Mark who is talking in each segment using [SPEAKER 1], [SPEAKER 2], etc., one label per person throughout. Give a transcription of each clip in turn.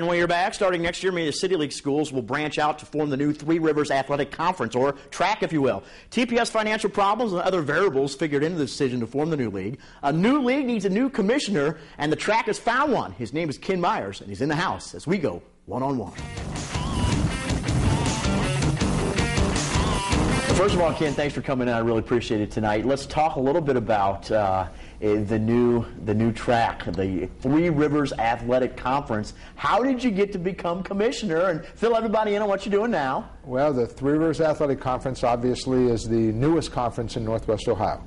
[SPEAKER 1] And when you're back, starting next year, many of the City League schools will branch out to form the new Three Rivers Athletic Conference, or track, if you will. TPS financial problems and other variables figured into the decision to form the new league. A new league needs a new commissioner, and the track has found one. His name is Ken Myers, and he's in the house as we go one-on-one. First of all, Ken, thanks for coming in. I really appreciate it tonight. Let's talk a little bit about the new track, the Three Rivers Athletic Conference. How did you get to become commissioner, and fill everybody in on what you're doing now?
[SPEAKER 2] Well, the Three Rivers Athletic Conference obviously is the newest conference in Northwest Ohio.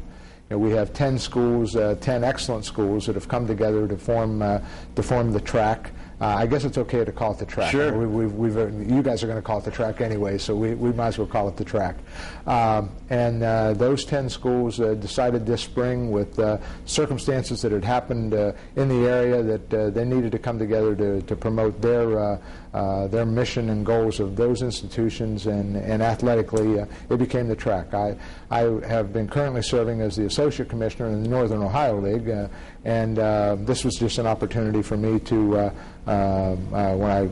[SPEAKER 2] You know, we have 10 schools, 10 excellent schools that have come together to form the track. I guess it's okay to call it the track.
[SPEAKER 1] Sure.
[SPEAKER 2] You guys are going to call it the track anyway, so we might as well call it the track. And those 10 schools decided this spring, with circumstances that had happened in the area, that they needed to come together to promote their mission and goals of those institutions, and athletically it became the track. I have been currently serving as the Associate Commissioner in the Northern Ohio League, and this was just an opportunity for me to, when I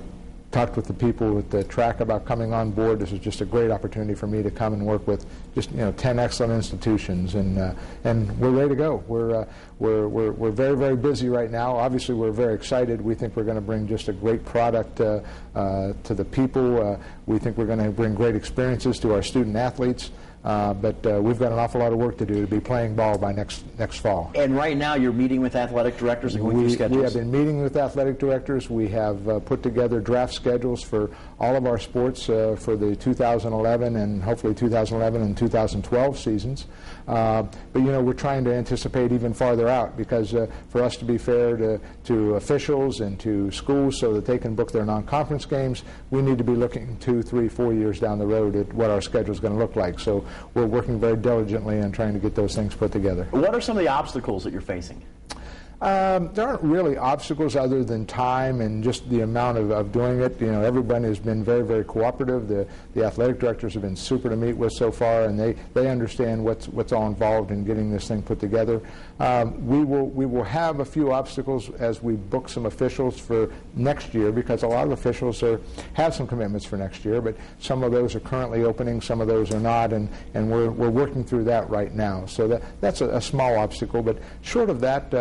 [SPEAKER 2] talked with the people with the track about coming on board, this was just a great opportunity for me to come and work with just 10 excellent institutions, and we're ready to go. We're very, very busy right now. Obviously, we're very excited. We think we're going to bring just a great product to the people. We think we're going to bring great experiences to our student athletes. But we've got an awful lot of work to do to be playing ball by next fall.
[SPEAKER 1] And right now you're meeting with athletic directors and going through schedules?
[SPEAKER 2] We have been meeting with athletic directors. We have put together draft schedules for all of our sports for the 2011 and hopefully 2011 and 2012 seasons. But we're trying to anticipate even farther out, because for us to be fair to officials and to schools so that they can book their non-conference games, we need to be looking 2, 3, 4 years down the road at what our schedule is going to look like. So we're working very diligently on trying to get those things put together.
[SPEAKER 1] What are some of the obstacles that you're facing?
[SPEAKER 2] There aren't really obstacles other than time and just the amount of doing it. Everybody has been very, very cooperative. The athletic directors have been super to meet with so far, and they understand what's all involved in getting this thing put together. We will have a few obstacles as we book some officials for next year, because a lot of officials have some commitments for next year, but some of those are currently opening, some of those are not, and we're working through that right now. So that's a small obstacle, but short of that,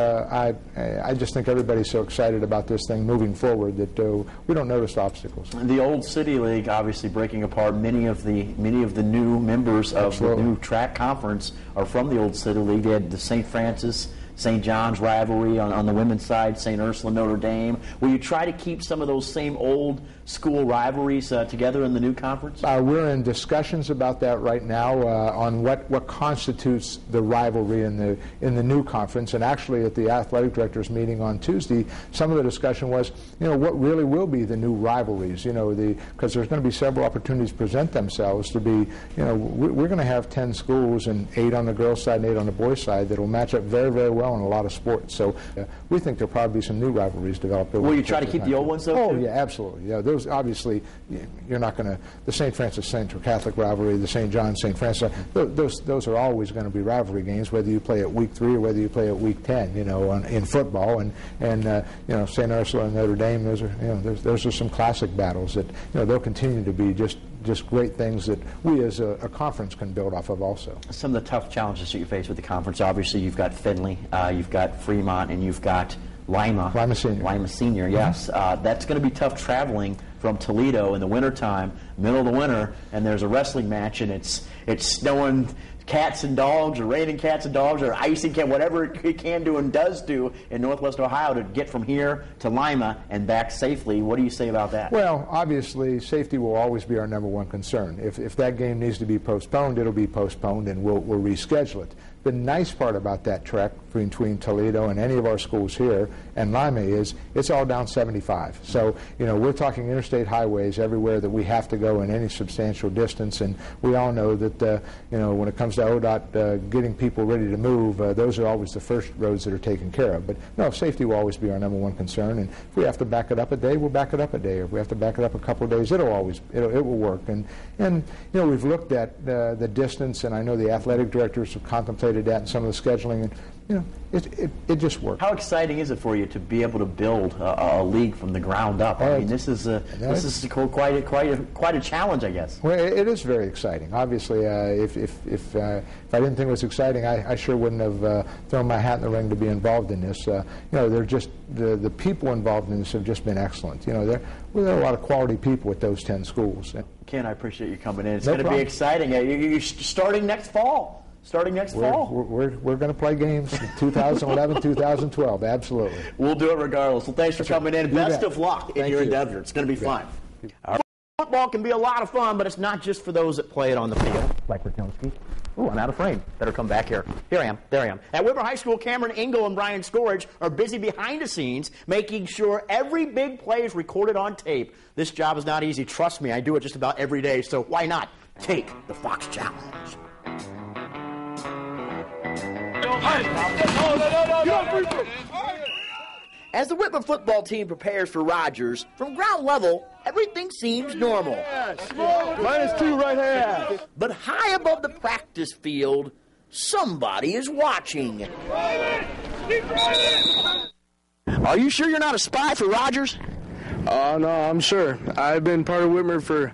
[SPEAKER 2] I just think everybody's so excited about this thing moving forward that we don't notice obstacles.
[SPEAKER 1] The old City League obviously breaking apart. Many of the new members of
[SPEAKER 2] Absolutely.
[SPEAKER 1] The new track conference are from the old City League. They had the St. Francis, St. John's rivalry on the women's side, St. Ursula, Notre Dame. Will you try to keep some of those same old school rivalries together in the new conference?
[SPEAKER 2] We're in discussions about that right now on what constitutes the rivalry in the new conference. And actually, at the athletic directors meeting on Tuesday, some of the discussion was, what really will be the new rivalries? Because there's going to be several opportunities to present themselves to be. We're going to have 10 schools, and 8 on the girls' side and 8 on the boys' side, that will match up very, very well in a lot of sports. So we think there'll probably be some new rivalries developed.
[SPEAKER 1] Will you try to keep the old ones, though?
[SPEAKER 2] Oh, yeah, absolutely. Yeah, those obviously, you're not going to, the St. Francis Central Catholic rivalry, the St. John St. Francis, those are always going to be rivalry games, whether you play at week 3 or whether you play at week 10, in football, and St. Ursula and Notre Dame, those are some classic battles that, they'll continue to be just great things that we as a conference can build off of also.
[SPEAKER 1] Some of the tough challenges that you face with the conference, obviously you've got Findlay, you've got Fremont, and you've got Lima Senior, yes. That's going to be tough traveling from Toledo in the wintertime, middle of the winter, and there's a wrestling match, and it's snowing cats and dogs, or raining cats and dogs, or icing cat, whatever it can do and does do in Northwest Ohio to get from here to Lima and back safely. What do you say about that?
[SPEAKER 2] Well, obviously, safety will always be our #1 concern. If that game needs to be postponed, it'll be postponed, and we'll reschedule it. The nice part about that trek between Toledo and any of our schools here and Lima is it's all down 75. So, we're talking interstate highways everywhere that we have to go in any substantial distance, and we all know that, when it comes to ODOT getting people ready to move, those are always the first roads that are taken care of. But, no, safety will always be our #1 concern, and if we have to back it up a day, we'll back it up a day. Or if we have to back it up a couple of days, it will work. And we've looked at the distance, and I know the athletic directors have contemplated that in some of the scheduling, and it just works.
[SPEAKER 1] How exciting is it for you to be able to build a league from the ground up? I mean, this is quite a challenge, I guess.
[SPEAKER 2] Well, it is very exciting. Obviously, if I didn't think it was exciting, I sure wouldn't have thrown my hat in the ring to be involved in this. They're just the people involved in this have just been excellent. There are a lot of quality people at those 10 schools.
[SPEAKER 1] Ken, I appreciate you coming in. It's going to be exciting. You're starting next fall.
[SPEAKER 2] We're going to play games in 2011, 2012, absolutely.
[SPEAKER 1] We'll do it regardless. Well, thanks for coming in. Best of luck in your endeavor. It's going to be fun. Football can be a lot of fun, but it's not just for those that play it on the field, like Rychnovsky. Ooh, I'm out of frame. Better come back here. Here I am. There I am. At Whitmer High School, Cameron Engel and Brian Scorridge are busy behind the scenes, making sure every big play is recorded on tape. This job is not easy. Trust me, I do it just about every day, so why not take the Fox Challenge? As the Whitmer football team prepares for Rogers, from ground level, everything seems normal.
[SPEAKER 3] -2 right here.
[SPEAKER 1] But high above the practice field, somebody is watching. Are you sure you're not a spy for Rogers?
[SPEAKER 3] No, I'm sure. I've been part of Whitmer for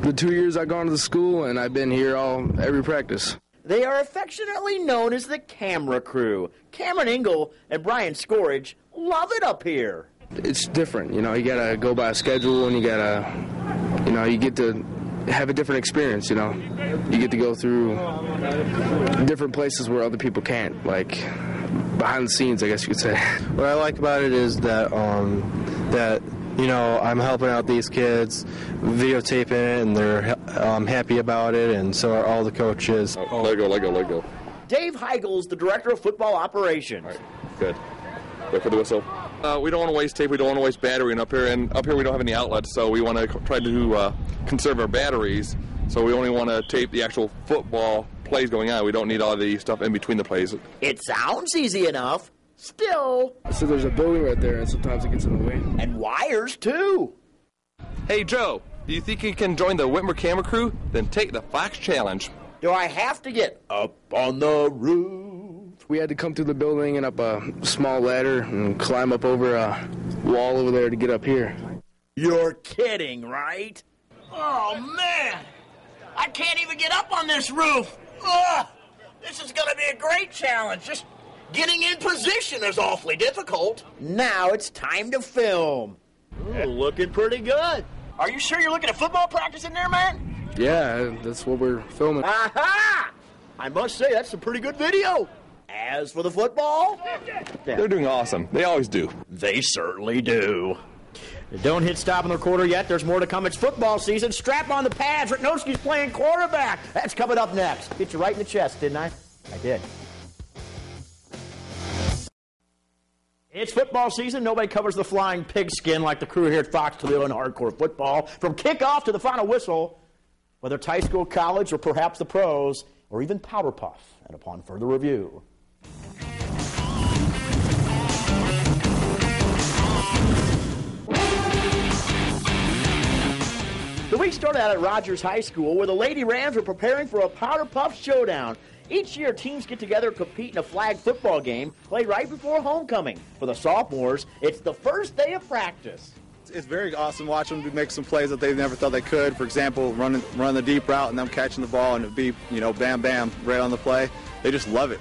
[SPEAKER 3] the 2 years I've gone to the school, and I've been here every practice.
[SPEAKER 1] They are affectionately known as the camera crew. Cameron Engel and Brian Scorridge love it up here.
[SPEAKER 3] It's different, you gotta go by a schedule, and you gotta, you get to have a different experience, You get to go through different places where other people can't, like behind the scenes, I guess you could say.
[SPEAKER 4] What I like about it is that, I'm helping out these kids, videotaping it, and they're happy about it, and so are all the coaches.
[SPEAKER 5] Oh, let go.
[SPEAKER 1] Dave Heigel's the director of football operations.
[SPEAKER 5] All right, good. Wait for the whistle. We don't want to waste tape. We don't want to waste battery. And up here we don't have any outlets, so we want to try to conserve our batteries. So we only want to tape the actual football plays going on. We don't need all the stuff in between the plays.
[SPEAKER 1] It sounds easy enough. Still.
[SPEAKER 3] So there's a building right there, and sometimes it gets in the way.
[SPEAKER 1] And wires, too.
[SPEAKER 5] Hey, Joe, do you think you can join the Whitmer camera crew? Then take the Fox Challenge.
[SPEAKER 1] Do I have to get up on the roof?
[SPEAKER 3] We had to come through the building and up a small ladder and climb up over a wall over there to get up here.
[SPEAKER 1] You're kidding, right? Oh, man. I can't even get up on this roof. Ugh. This is going to be a great challenge. Just getting in position is awfully difficult. Now it's time to film. Ooh, looking pretty good. Are you sure you're looking at football practice in there, man?
[SPEAKER 3] Yeah, that's what we're filming.
[SPEAKER 1] Aha! I must say, that's a pretty good video. As for the football,
[SPEAKER 5] they're doing awesome. They always do.
[SPEAKER 1] They certainly do. Don't hit stop on the recorder yet. There's more to come. It's football season. Strap on the pads. Rychnovsky's playing quarterback. That's coming up next. Hit you right in the chest, didn't I? I did. It's football season. Nobody covers the flying pigskin like the crew here at Fox Toledo in hardcore football. From kickoff to the final whistle, whether it's high school, college, or perhaps the pros, or even Powder Puff. And upon further review. The week started out at Rogers High School, where the Lady Rams were preparing for a Powder Puff showdown. Each year, teams get together and compete in a flag football game played right before homecoming. For the sophomores, it's the first day of practice.
[SPEAKER 6] It's very awesome watching them make some plays that they never thought they could. For example, run the deep route and them catching the ball and it be, bam, bam, right on the play. They just love it.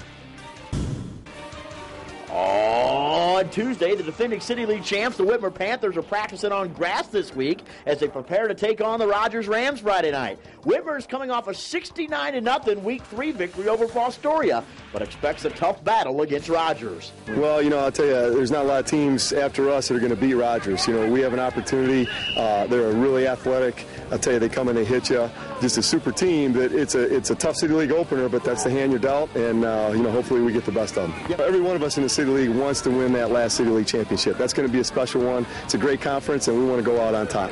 [SPEAKER 1] On Tuesday, the defending City League champs, the Whitmer Panthers, are practicing on grass this week as they prepare to take on the Rogers Rams Friday night. Whitmer is coming off a 69-0 Week 3 victory over Fostoria, but expects a tough battle against Rogers.
[SPEAKER 7] Well, I'll tell you, there's not a lot of teams after us that are going to beat Rogers. We have an opportunity. They're really athletic. I'll tell you, they come and they hit you. Just a super team. That it's a tough City League opener, but that's the hand you're dealt, and hopefully we get the best of them. Yep. Every one of us in the City League wants to win that last City League championship. That's going to be a special one. It's a great conference, and we want to go out on top.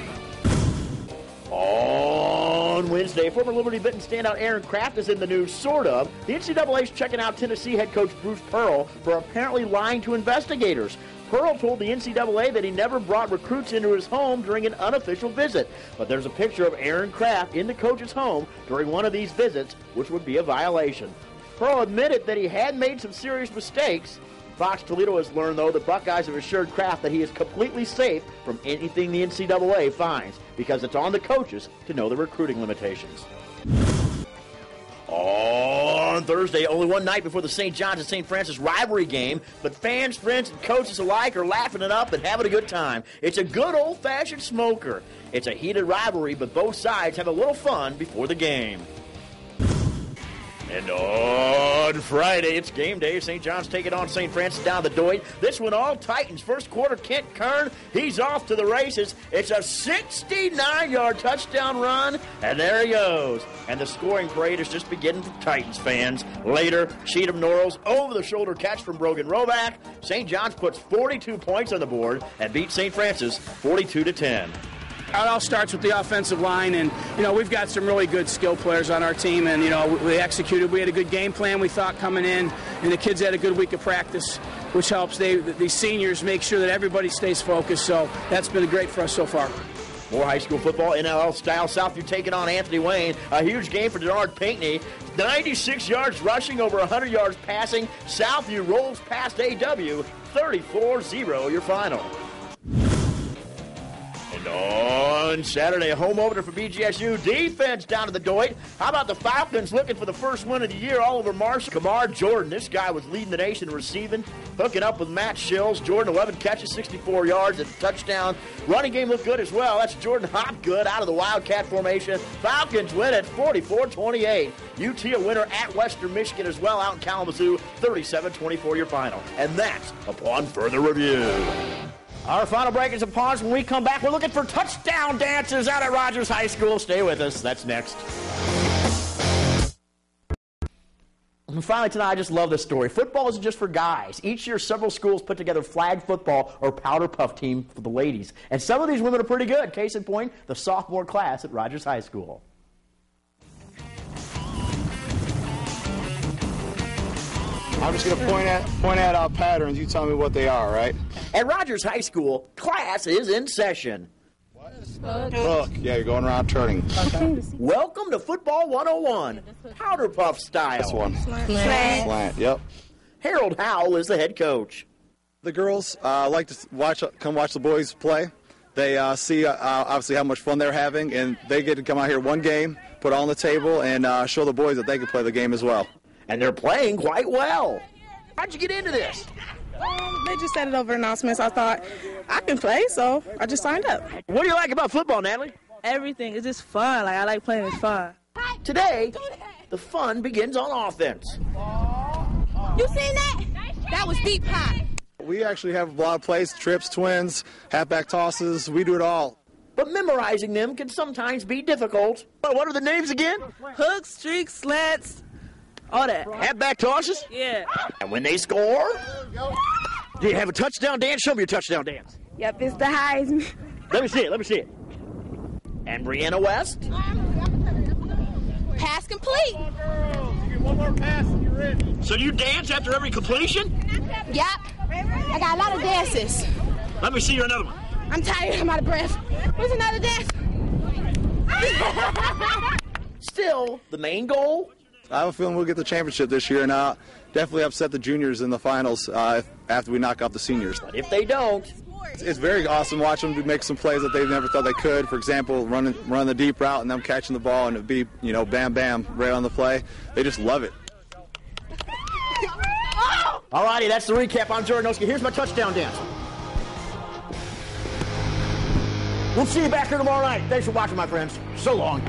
[SPEAKER 1] On Wednesday, former Liberty Benton standout Aaron Kraft is in the news, sort of. The NCAA is checking out Tennessee head coach Bruce Pearl for apparently lying to investigators. Pearl told the NCAA that he never brought recruits into his home during an unofficial visit. But there's a picture of Aaron Kraft in the coach's home during one of these visits, which would be a violation.
[SPEAKER 8] pro admitted that he had made some serious mistakes. Fox Toledo has learned, though, the Buckeyes have assured Kraft that he is completely safe from anything the NCAA finds because it's on the coaches to know the recruiting limitations. On Thursday, only one night before the St. John's and St. Francis rivalry game, but fans, friends, and coaches alike are laughing it up and having a good time. It's a good old-fashioned smoker. It's a heated rivalry, but both sides have a little fun before the game. And on Friday, it's game day. St. John's taking on St. Francis down the Doit. This one all Titans. First quarter, Kent Kern, he's off to the races. It's a 69-yard touchdown run, and there he goes. And the scoring parade is just beginning for Titans fans. Later, Cheatham Norrell's over-the-shoulder catch from Brogan Roback. St. John's puts 42 points on the board and beats St. Francis 42-10.
[SPEAKER 9] It all starts with the offensive line, and, we've got some really good skill players on our team, and, we executed. We had a good game plan, we thought, coming in, and the kids had a good week of practice, which helps these seniors make sure that everybody stays focused, so that's been great for us so far.
[SPEAKER 8] More high school football, NLL style. Southview taking on Anthony Wayne. A huge game for Denard Pinckney. 96 yards rushing, over 100 yards passing. Southview rolls past AW. 34-0 your final. On Saturday, a home opener for BGSU. Defense down to the Doit. How about the Falcons looking for the first win of the year all over Marshall? Kamar Jordan, this guy was leading the nation in receiving, hooking up with Matt Shills. Jordan, 11 catches, 64 yards, and a touchdown. Running game looked good as well. That's Jordan Hopgood out of the Wildcat formation. Falcons win at 44-28. UT a winner at Western Michigan as well out in Kalamazoo. 37-24 your final. And that's upon further review. Our final break is upon us. When we come back, we're looking for touchdown dances out at Rogers High School. Stay with us. That's next. And finally tonight, I just love this story. Football isn't just for guys. Each year, several schools put together flag football or powder puff team for the ladies. And some of these women are pretty good. Case in point, the sophomore class at Rogers High School.
[SPEAKER 6] I'm just going to point at our patterns. You tell me what they are, right?
[SPEAKER 8] At Rogers High School, class is in session.
[SPEAKER 6] Look, yeah, you're going around turning.
[SPEAKER 8] Okay. Welcome to Football 101, powder puff style.
[SPEAKER 6] This one. Slant, yep.
[SPEAKER 8] Harold Howell is the head coach.
[SPEAKER 6] The girls like to come watch the boys play. They see obviously how much fun they're having, and they get to come out here one game, put it on the table, and show the boys that they can play the game as well.
[SPEAKER 8] And they're playing quite well. How'd you get into this?
[SPEAKER 10] They just said it over announcements. I thought, I can play, so I just signed up.
[SPEAKER 8] What do you like about football, Natalie?
[SPEAKER 10] Everything. It's just fun. I like playing. It's fun.
[SPEAKER 8] Today, the fun begins on offense.
[SPEAKER 10] You seen that? That was deep high.
[SPEAKER 6] We actually have a lot of plays, trips, twins, halfback tosses. We do it all.
[SPEAKER 8] But memorizing them can sometimes be difficult. But what are the names again?
[SPEAKER 10] Hooks, streaks, slants, all that.
[SPEAKER 8] Halfback tosses?
[SPEAKER 10] Yeah.
[SPEAKER 8] And when they score, do you have a touchdown dance? Show me your touchdown dance.
[SPEAKER 10] Yep, it's the Heisman.
[SPEAKER 8] Let me see it. And Brianna West?
[SPEAKER 10] Pass complete.
[SPEAKER 6] You get one more pass and you're in.
[SPEAKER 8] So you dance after every completion?
[SPEAKER 10] Yep. I got a lot of dances.
[SPEAKER 8] Let me see you another one.
[SPEAKER 10] I'm tired. I'm out of breath. Where's another dance?
[SPEAKER 8] Still, the main goal?
[SPEAKER 6] I have a feeling we'll get the championship this year, and definitely upset the juniors in the finals after we knock out the seniors.
[SPEAKER 8] But if they don't,
[SPEAKER 6] it's very awesome watching them make some plays that they never thought they could. For example, run the deep route and them catching the ball and it be, bam, bam, right on the play. They just love it.
[SPEAKER 8] All righty, that's the recap. I'm Rychnovsky. Here's my touchdown dance. We'll see you back here tomorrow night. Thanks for watching, my friends. So long.